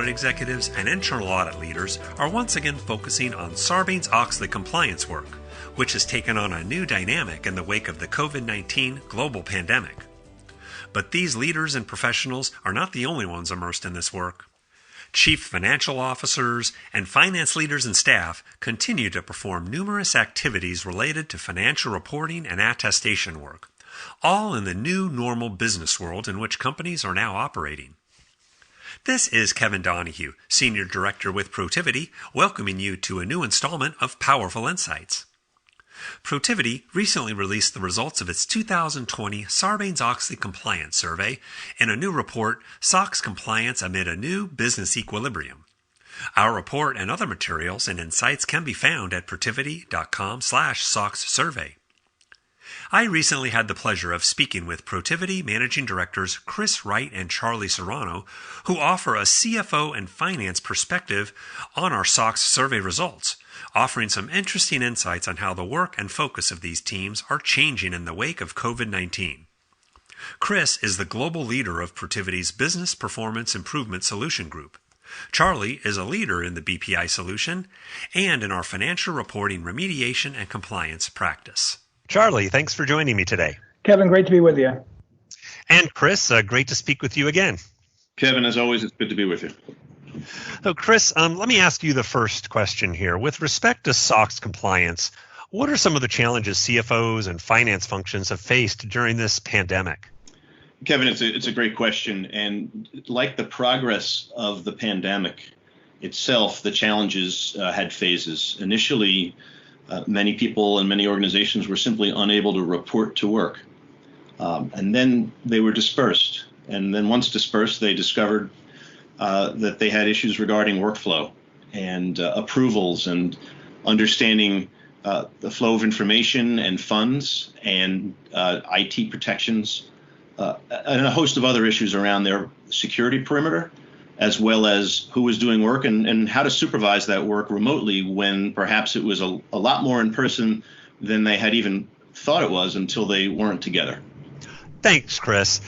audit executives and internal audit leaders are once again focusing on Sarbanes-Oxley compliance work, which has taken on a new dynamic in the wake of the COVID-19 global pandemic. But these leaders and professionals are not the only ones immersed in this work. Chief financial officers and finance leaders and staff continue to perform numerous activities related to financial reporting and attestation work, all in the new normal business world in which companies are now operating. This is Kevin Donahue, Senior Director with Protiviti, welcoming you to a new installment of Powerful Insights. Protiviti recently released the results of its 2020 Sarbanes-Oxley Compliance Survey in a new report, SOX Compliance Amid a New Business Equilibrium. Our report and other materials and insights can be found at protiviti.com/SOX survey. I recently had the pleasure of speaking with Protiviti Managing Directors Chris Wright and Charlie Soranno, who offer a CFO and finance perspective on our SOX survey results, offering some interesting insights on how the work and focus of these teams are changing in the wake of COVID-19. Chris is the global leader of Protiviti's Business Performance Improvement Solution Group. Charlie is a leader in the BPI solution and in our financial reporting remediation and compliance practice. Charlie, thanks for joining me today. Kevin, great to be with you. And Chris, great to speak with you again. Kevin, as always, it's good to be with you. So Chris, let me ask you the first question here. With respect to SOX compliance, what are some of the challenges CFOs and finance functions have faced during this pandemic? Kevin, it's a great question. And like the progress of the pandemic itself, the challenges had phases. Initially, many people and many organizations were simply unable to report to work. And then they were dispersed. And then once dispersed, they discovered that they had issues regarding workflow and approvals and understanding the flow of information and funds and IT protections and a host of other issues around their security perimeter, as well as who was doing work and how to supervise that work remotely when perhaps it was a lot more in person than they had even thought it was until they weren't together. Thanks, Chris.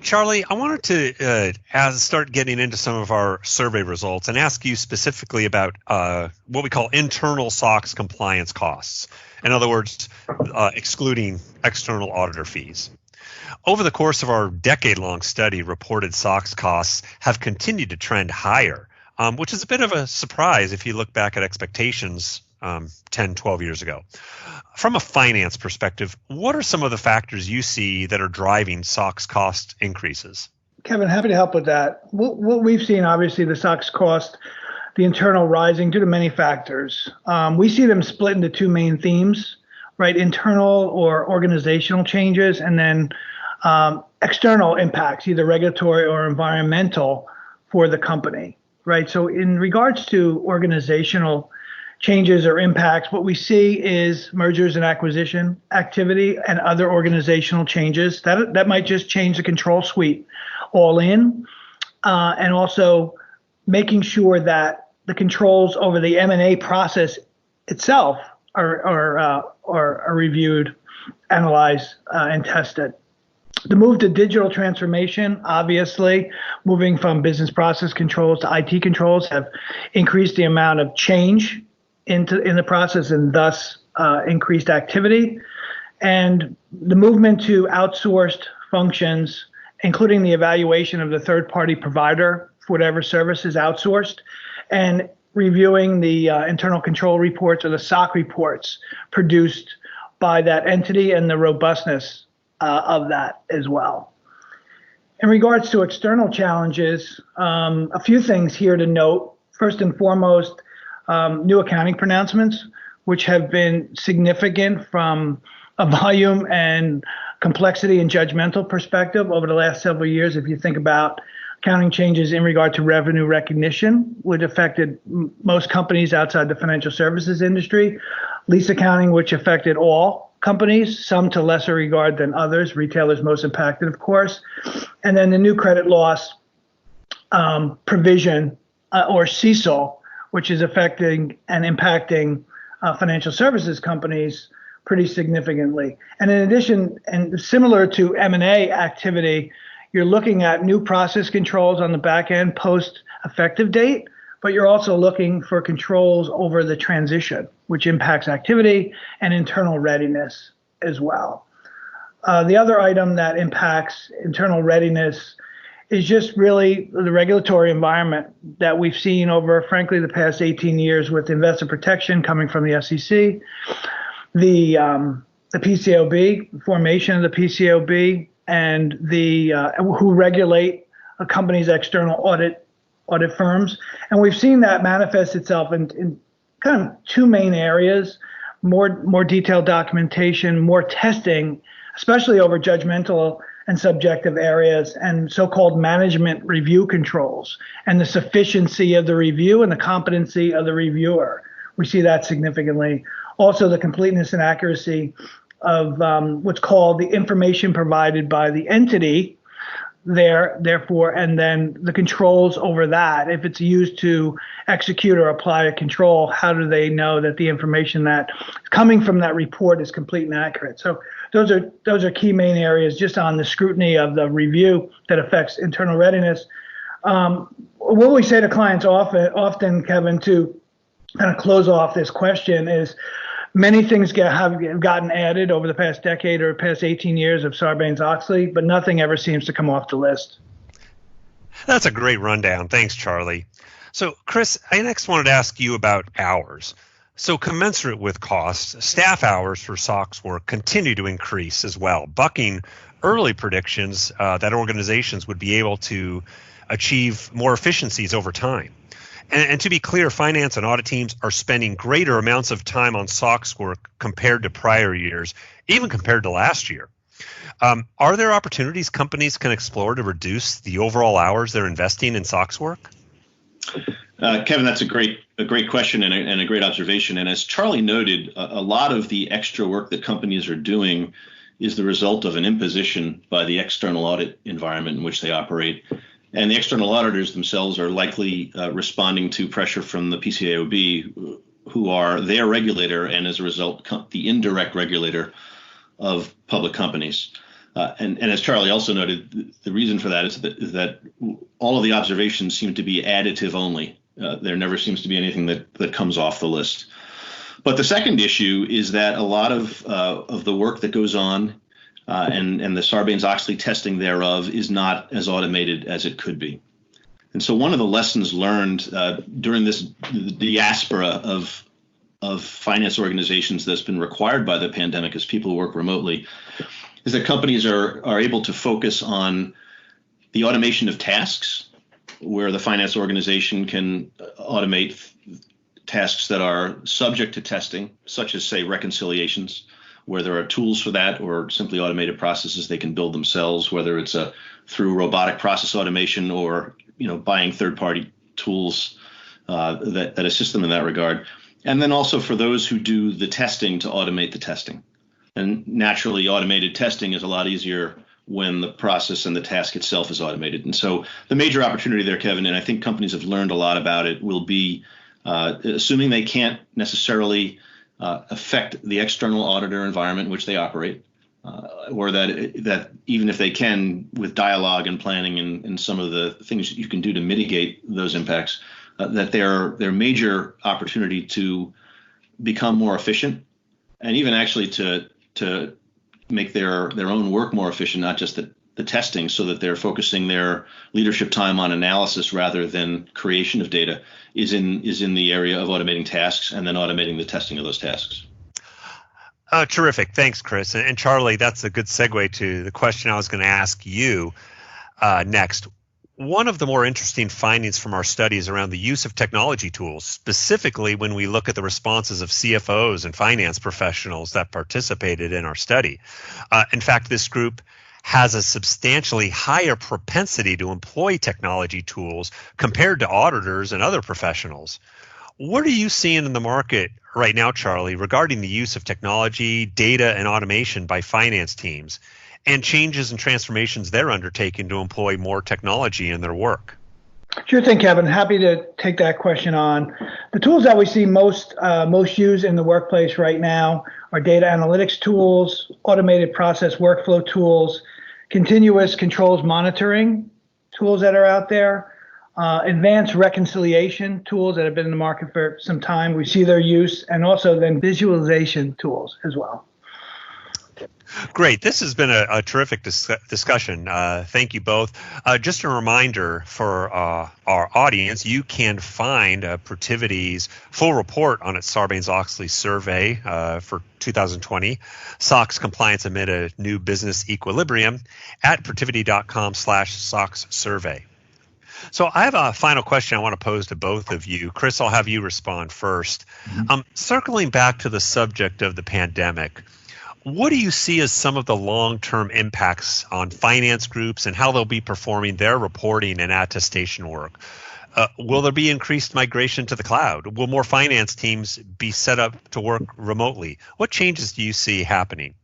Charlie, I wanted to start getting into some of our survey results and ask you specifically about what we call internal SOX compliance costs. In other words, excluding external auditor fees. Over the course of our decade-long study, reported SOX costs have continued to trend higher, which is a bit of a surprise if you look back at expectations 10, 12 years ago. From a finance perspective, what are some of the factors you see that are driving SOX cost increases? Kevin, happy to help with that. What we've seen, obviously, the SOX cost, the internal rising due to many factors. We see them split into two main themes, right? Internal or organizational changes, and then external impacts, either regulatory or environmental, for the company, right? So in regards to organizational changes or impacts, what we see is mergers and acquisition activity and other organizational changes. That might just change the control suite all in, and also making sure that the controls over the M&A process itself are reviewed, analyzed, and tested. The move to digital transformation, obviously, moving from business process controls to IT controls, have increased the amount of change in the process and thus increased activity. And the movement to outsourced functions, including the evaluation of the third-party provider for whatever service is outsourced, and reviewing the internal control reports or the SOC reports produced by that entity and the robustness of that as well. In regards to external challenges, a few things here to note. First and foremost, new accounting pronouncements, which have been significant from a volume and complexity and judgmental perspective over the last several years. If you think about accounting changes in regard to revenue recognition, which affected most companies outside the financial services industry, lease accounting, which affected all companies, some to lesser regard than others, retailers most impacted, of course, and then the new credit loss provision, or CECL, which is affecting and impacting financial services companies pretty significantly. And in addition, and similar to M&A activity, you're looking at new process controls on the back end post effective date, but you're also looking for controls over the transition, which impacts activity and internal readiness as well. The other item that impacts internal readiness is just really the regulatory environment that we've seen over, frankly, the past 18 years with investor protection coming from the SEC, the PCAOB, formation of the PCAOB, and the who regulate a company's external audit firms. And we've seen that manifest itself in kind of two main areas: more detailed documentation, more testing, especially over judgmental and subjective areas, and so-called management review controls, and the sufficiency of the review and the competency of the reviewer. We see that significantly. Also, the completeness and accuracy of what's called the information provided by the entity therefore, and then the controls over that. If it's used to execute or apply a control, how do they know that the information that is coming from that report is complete and accurate? So those are key main areas just on the scrutiny of the review that affects internal readiness. What we say to clients often, Kevin, to kind of close off this question is many things have gotten added over the past decade or past 18 years of Sarbanes-Oxley, but nothing ever seems to come off the list. That's a great rundown. Thanks, Charlie. So, Chris, I next wanted to ask you about hours. So, commensurate with costs, staff hours for SOX work continue to increase as well, bucking early predictions that organizations would be able to achieve more efficiencies over time. And to be clear, finance and audit teams are spending greater amounts of time on SOX work compared to prior years, even compared to last year. Are there opportunities companies can explore to reduce the overall hours they're investing in SOX work? Kevin, that's a great question and a great observation. And as Charlie noted, a lot of the extra work that companies are doing is the result of an imposition by the external audit environment in which they operate. And the external auditors themselves are likely responding to pressure from the PCAOB, who are their regulator and, as a result, the indirect regulator of public companies. And as Charlie also noted, the reason for that is that all of the observations seem to be additive only. There never seems to be anything that comes off the list. But the second issue is that a lot of the work that goes on and the Sarbanes-Oxley testing thereof is not as automated as it could be. And so one of the lessons learned during this diaspora of finance organizations that's been required by the pandemic as people work remotely is that companies are able to focus on the automation of tasks, where the finance organization can automate tasks that are subject to testing, such as, say, reconciliations, where there are tools for that, or simply automated processes they can build themselves, whether it's through robotic process automation or buying third-party tools that assist them in that regard. And then also for those who do the testing to automate the testing. And naturally, automated testing is a lot easier when the process and the task itself is automated. And so the major opportunity there, Kevin, and I think companies have learned a lot about it, will be assuming they can't necessarily affect the external auditor environment in which they operate, or that even if they can, with dialogue and planning and some of the things you can do to mitigate those impacts, that their major opportunity to become more efficient, and even actually to make their own work more efficient, not just the testing, so that they're focusing their leadership time on analysis rather than creation of data, is in the area of automating tasks and then automating the testing of those tasks. Terrific. Thanks, Chris. And Charlie, that's a good segue to the question I was going to ask you next. One of the more interesting findings from our study is around the use of technology tools, specifically when we look at the responses of CFOs and finance professionals that participated in our study. In fact, this group has a substantially higher propensity to employ technology tools compared to auditors and other professionals. What are you seeing in the market right now, Charlie, regarding the use of technology, data, and automation by finance teams, and changes and transformations they're undertaking to employ more technology in their work? Sure thing, Kevin. Happy to take that question on. The tools that we see most used in the workplace right now are data analytics tools, automated process workflow tools, continuous controls monitoring tools that are out there, advanced reconciliation tools that have been in the market for some time. We see their use, and also then visualization tools as well. Great. This has been a terrific discussion. Thank you both. Just a reminder for our audience, you can find Protiviti's full report on its Sarbanes-Oxley survey for 2020, SOX Compliance Amid a New Business Equilibrium, at protiviti.com/SOX survey. So I have a final question I want to pose to both of you. Chris, I'll have you respond first. Circling back to the subject of the pandemic, what do you see as some of the long-term impacts on finance groups and how they'll be performing their reporting and attestation work? Will there be increased migration to the cloud? Will more finance teams be set up to work remotely? What changes do you see happening?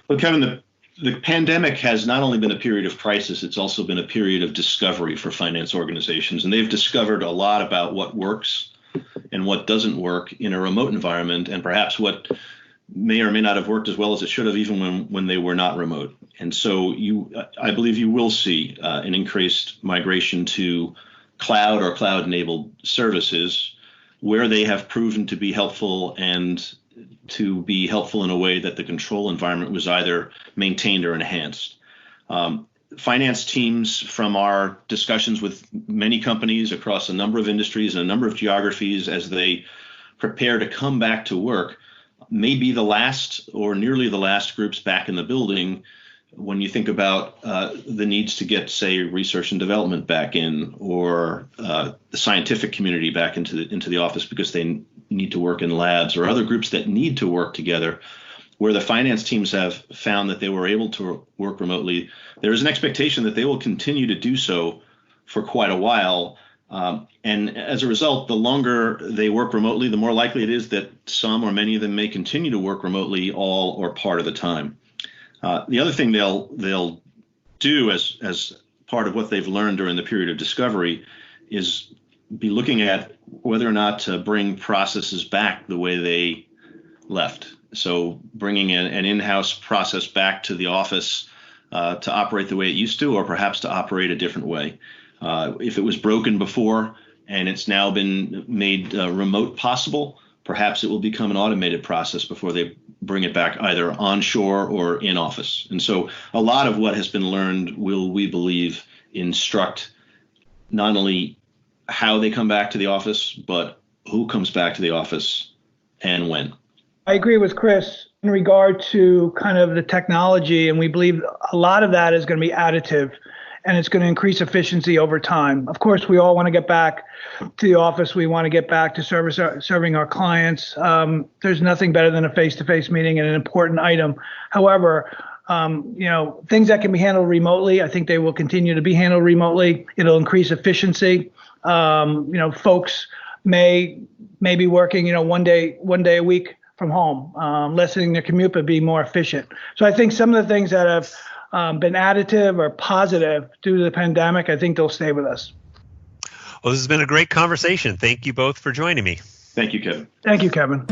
Well, Kevin, the pandemic has not only been a period of crisis, it's also been a period of discovery for finance organizations. And they've discovered a lot about what works and what doesn't work in a remote environment, and perhaps what may or may not have worked as well as it should have, even when they were not remote. And so I believe you will see an increased migration to cloud or cloud-enabled services where they have proven to be helpful, and to be helpful in a way that the control environment was either maintained or enhanced. Finance teams, from our discussions with many companies across a number of industries and a number of geographies, as they prepare to come back to work, may be the last or nearly the last groups back in the building when you think about the needs to get, say, research and development back in, or the scientific community back into the office because they need to work in labs, or other groups that need to work together. Where the finance teams have found that they were able to work remotely, there is an expectation that they will continue to do so for quite a while. And as a result, the longer they work remotely, the more likely it is that some or many of them may continue to work remotely all or part of the time. The other thing they'll do as part of what they've learned during the period of discovery is be looking at whether or not to bring processes back the way they left. So bringing an in-house process back to the office to operate the way it used to, or perhaps to operate a different way. If it was broken before and it's now been made remote possible, perhaps it will become an automated process before they bring it back either onshore or in office. And so a lot of what has been learned will, we believe, instruct not only how they come back to the office, but who comes back to the office and when. I agree with Chris in regard to kind of the technology, and we believe a lot of that is going to be additive, and it's going to increase efficiency over time. Of course, we all want to get back to the office. We want to get back to serving our clients. There's nothing better than a face-to-face meeting and an important item. However, things that can be handled remotely, I think they will continue to be handled remotely. It'll increase efficiency. Folks may be working, one day a week from home, lessening their commute, but being more efficient. So I think some of the things that have been additive or positive due to the pandemic, I think they'll stay with us. Well, this has been a great conversation. Thank you both for joining me. Thank you, Kevin. Thank you, Kevin.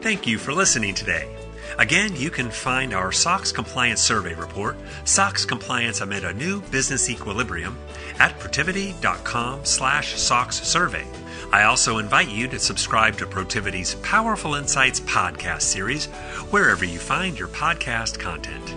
Thank you for listening today. Again, you can find our SOX Compliance Survey report, SOX Compliance Amid a New Business Equilibrium, at protiviti.com/SOX survey. I also invite you to subscribe to Protiviti's Powerful Insights podcast series wherever you find your podcast content.